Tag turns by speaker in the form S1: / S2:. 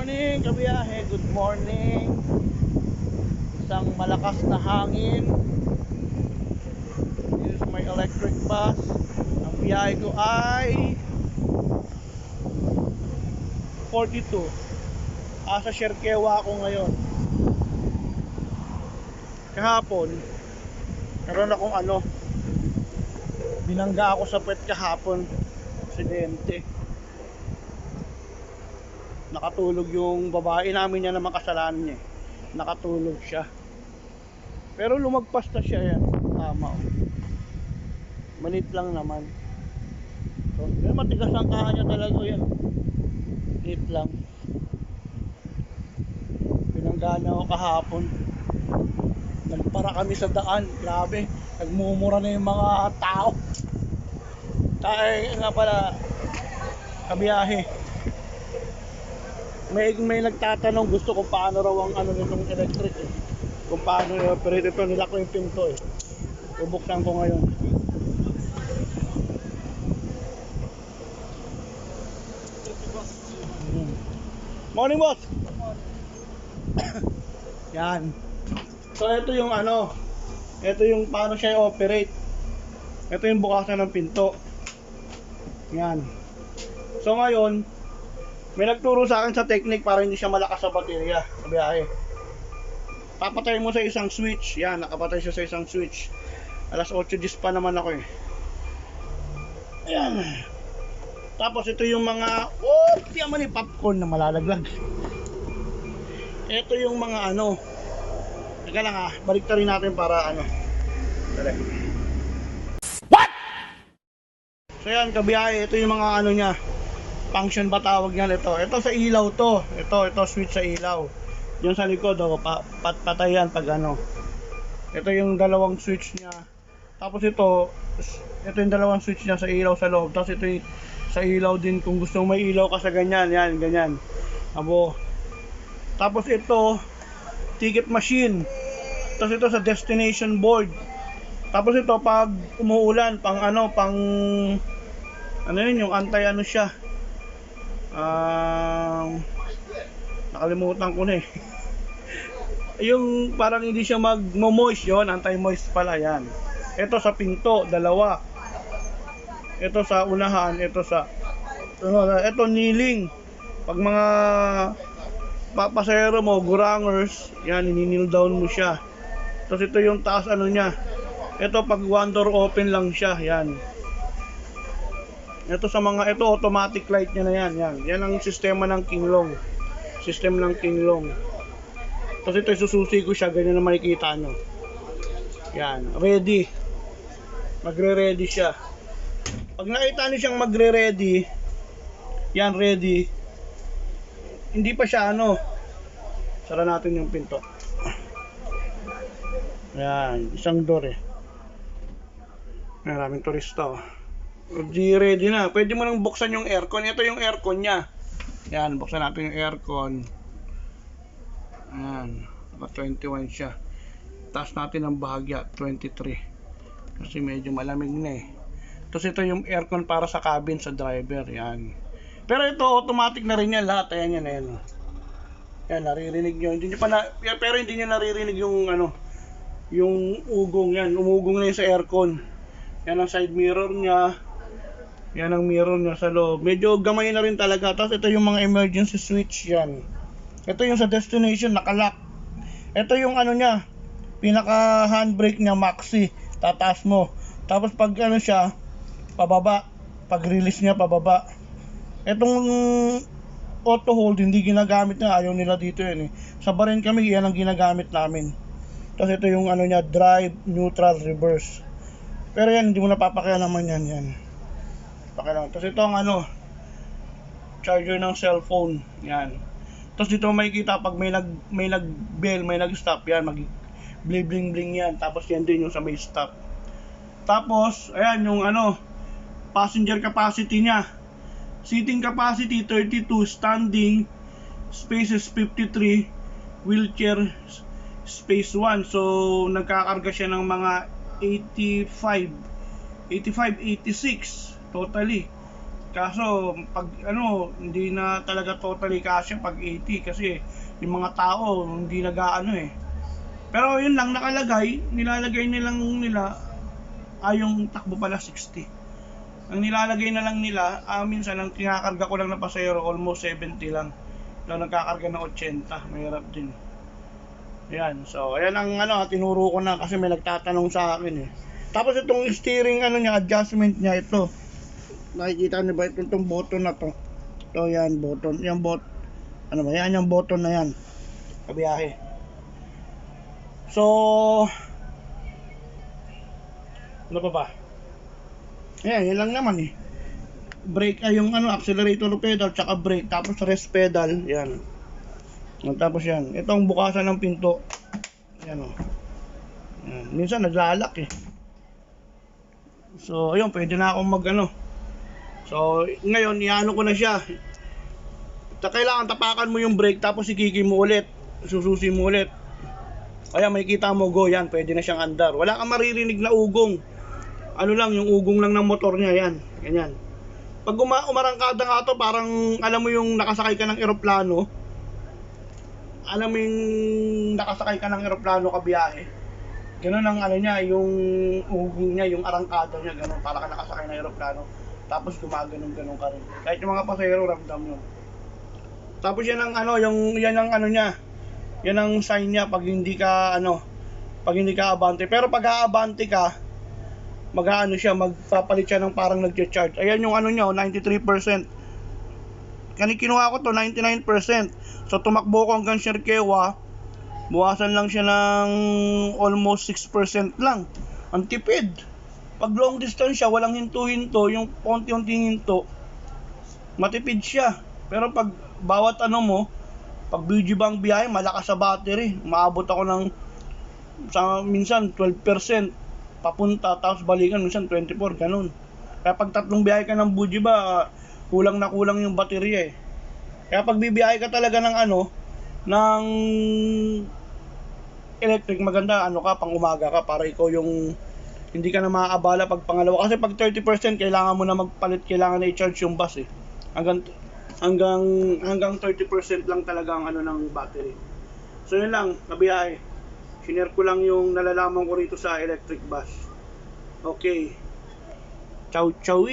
S1: Morning kabiyahe, good morning. Isang malakas na hangin. This is my electric bus. Ang biyahe ko ay 42. Asa Sherkewa ako ngayon. Kahapon meron akong binangga ako sa puwet kahapon. Aksidente. Nakatulog yung babae namin, yan naman kasalanan niya. Nakatulog siya. Pero lumagpas na siya yan. Tama. Malit lang naman. So, matigas ang kaha niya talaga yan. Malit lang. Binangga niya ako kahapon. Nagpara kami sa daan. Grabe. Nagmumura na yung mga tao. Kaya nga pala, kabiyahe. May nagtatanong gusto ko paano raw ang nitong electric kung paano i-operate ito. Nila ko yung pinto bubuksan ko ngayon. Morning boss. Yan. So ito yung ito yung paano siya i-operate. Ito yung bukasan ng pinto. Yan. So ngayon may nagturo sa akin sa technique para hindi siya malakas sa baterya sa biyahe. Papatay mo sa isang switch. Yan, nakapatay siya sa isang switch. Alas 8:10 pa naman ako Ayan. Tapos ito yung mga yaman yung popcorn na malalaglag. Ito yung mga Teka lang baliktarin natin para Dali. What? So yan kabiyahe, ito yung mga niya. Function ba tawag yan ito? Ito sa ilaw to. Ito switch sa ilaw. Diyan sa likod patay yan pag Ito yung dalawang switch niya. Tapos ito yung dalawang switch niya sa ilaw sa loob. Tapos ito yung sa ilaw din kung gusto may ilaw ka sa ganyan, yan, ganyan. Tapos ito ticket machine. Tapos ito sa destination board. Tapos ito pag umuulan pang yun yung anti siya. Nakalimutan ko na yung parang hindi siya mag-moist yun, anti-moist pala yan. Ito sa pinto, dalawa. Ito sa unahan, ito kneeling. Pag mga pasahero mo, gurangers, yan, ininil down mo siya. Tapos ito yung taas niya. Ito pag one door open lang siya, yan. Ito automatic light niya na yan. Yan ang sistema ng Kinglong. System ng Kinglong. Tapos ito isususi ko siya, ganyan na makikita nyo. Yan, ready. Magre-ready siya. Pag nakita nyo siyang magre-ready, yan, ready. Hindi pa siya sara natin yung pinto. Yan, isang door Maraming turista ready na. Pwede mo nang buksan yung aircon. Ito yung aircon niya. Yan, buksan natin yung aircon. Ayan, 21 siya. Taas natin ang bahagya, 23. Kasi medyo malamig na Tapos ito yung aircon para sa cabin sa driver. Yan. Pero ito automatic na rin yan lahat. Ayan yan. Yan, naririnig nyo. Pero hindi nyo naririnig yung yung ugong yan. Umugong na yun sa aircon. Yan ang side mirror niya. Yan ang mirror niya sa loob. Medyo gamay na rin talaga. Tapos ito yung mga emergency switch yan. Ito yung sa destination nakalock. Ito yung niya, pinaka handbrake niya maxi. Tataas mo. Tapos pag siya, pababa. Pag release niya pababa. Itong auto hold hindi ginagamit na, ayaw nila dito Sa Bahrain kami yan ang ginagamit namin. Tapos ito yung niya, drive, neutral, reverse. Pero yan hindi mo napapakialaman yan. Tapos ito ang charger ng cellphone. Yan. Tapos dito makikita pag may nag-bell, may nag-stop yan, mag-bling-bling yan. Tapos yan din yung sa may stop. Tapos ayan yung passenger capacity niya. Seating capacity 32, standing spaces 53, wheelchair space 1. So nagkakarga siya ng mga 86 totally. Kaso pag ano, hindi na talaga totally kasya pag 80 kasi yung mga tao hindi nag-aano eh. Pero yun lang nakalagay, nilalagay nilang nila yung takbo pala 60. Ang nilalagay na lang nila, minsan ang kinakarga ko lang na pasahero almost 70 lang. Lang nagkakarga ng 80, mahirap din. Ayan, so ayan ang ano, tinuro ko na kasi may nagtatanong sa akin eh. Tapos itong steering ano niya, adjustment niya ito. Nakikita niyo ba itong button na to? Ito yan, button. Yung ano ba yan, yung button na yan. Kabiyahe. So, ano pa ba? Ayan, yan lang naman eh. Brake ay yung ano, accelerator pedal, tsaka brake, tapos rest pedal, yan. Tapos yan, itong bukasan ng pinto. Yan o. Yan. Minsan naglalak eh. So, ayun, pwede na akong mag ano. So, ngayon, iano ko na siya. Kailangan tapakan mo yung brake, tapos ikiki mo ulit. Sususi mo ulit. Kaya may kita mo, go, yan, pwede na siyang andar. Wala kang maririnig na ugong. Ano lang, yung ugong lang ng motor niya, yan. Ganyan. Pag umarangkada nga to, parang, alam mo yung nakasakay ka ng eroplano. Alam mo yung nakasakay ka ng eroplano kabiyahe. Ganun ang ano niya, yung ugong niya, yung arangkada niya, ganun. Para ka nakasakay ng eroplano. Tapos gumaganon-ganon ka rin. Kahit yung mga pasahero, ramdam yun. Tapos yan ang ano, yan ang ano niya. Yan ang sign niya pag hindi ka ano, pag hindi ka abante. Pero pag aabante ka, mag-aano siya, magpapalit siya ng parang nagcha-charge. Ayan yung ano niya, 93%. Kinuha ko to 99%. So tumakbo ko hanggang Sherkewa, buwasan lang siya ng almost 6% lang. Ang tipid. Pag long distance siya, walang hinto-hinto, yung konti-unting hinto, matipid siya. Pero pag bawat ano mo, pag BG bang biyahe, malakas sa battery. Maabot ako ng minsan 12% papunta, tapos balikan minsan 24, ganun. Kaya pag tatlong biyahe ka ng BG ba, kulang na kulang yung baterya eh. Kaya pag bibiyahe ka talaga ng ano, ng electric, maganda ano ka, pang umaga ka, para ikaw yung hindi ka na maaabala pag pangalawa. Kasi pag 30% kailangan mo na magpalit, kailangan na i-charge yung bus eh. Hanggang 30% lang talaga ang ano ng battery. So yun lang, kabiyahe. Sinare ko lang yung nalalaman ko rito sa electric bus. Okay. Ciao, ciao.